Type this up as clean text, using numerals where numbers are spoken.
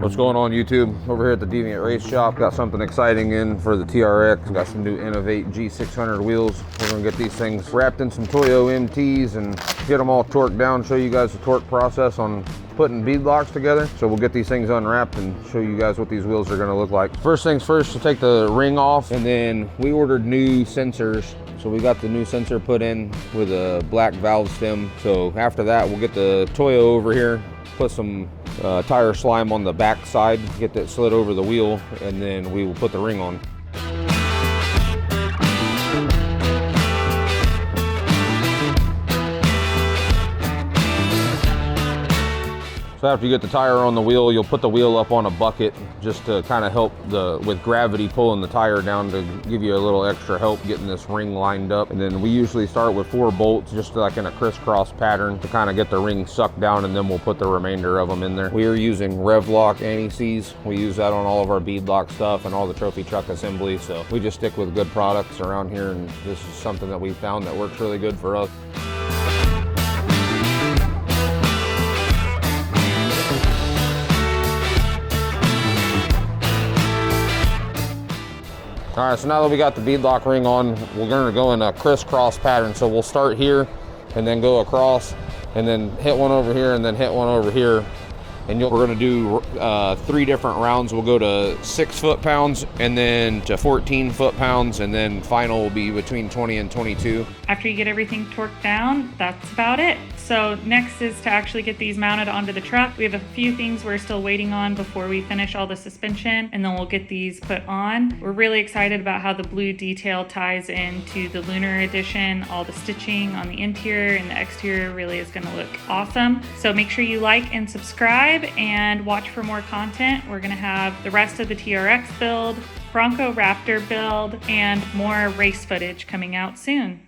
What's going on YouTube? Over here at the Deviant Race Shop, got something exciting in for the TRX. Got some new Innov8 G600 wheels. We're gonna get these things wrapped in some Toyo MTs and get them all torqued down, show you guys the torque process on putting beadlocks together. So we'll get these things unwrapped and show you guys what these wheels are gonna look like. First things first, we'll take the ring off, and then we ordered new sensors. So we got the new sensor put in with a black valve stem. So after that, we'll get the Toyo over here, put some tire slime on the back side, get that slid over the wheel, and then we will put the ring on. So after you get the tire on the wheel, you'll put the wheel up on a bucket just to kind of help with gravity pulling the tire down, to give you a little extra help getting this ring lined up. And then we usually start with 4 bolts, just like in a crisscross pattern, to kind of get the ring sucked down, and then we'll put the remainder of them in there. We are using Revlock anti-seize. We use that on all of our beadlock stuff and all the trophy truck assembly. So we just stick with good products around here, and this is something that we found that works really good for us. All right, so now that we got the beadlock ring on, we're gonna go in a crisscross pattern. So we'll start here and then go across, and then hit one over here, and then hit one over here. And we're gonna do 3 different rounds. We'll go to 6 foot-pounds, and then to 14 foot-pounds, and then final will be between 20 and 22. After you get everything torqued down, that's about it. So next is to actually get these mounted onto the truck. We have a few things we're still waiting on before we finish all the suspension, and then we'll get these put on. We're really excited about how the blue detail ties into the Lunar edition. All the stitching on the interior and the exterior really is gonna look awesome. So make sure you like and subscribe and watch for more content. We're gonna have the rest of the TRX build, Bronco Raptor build, and more race footage coming out soon.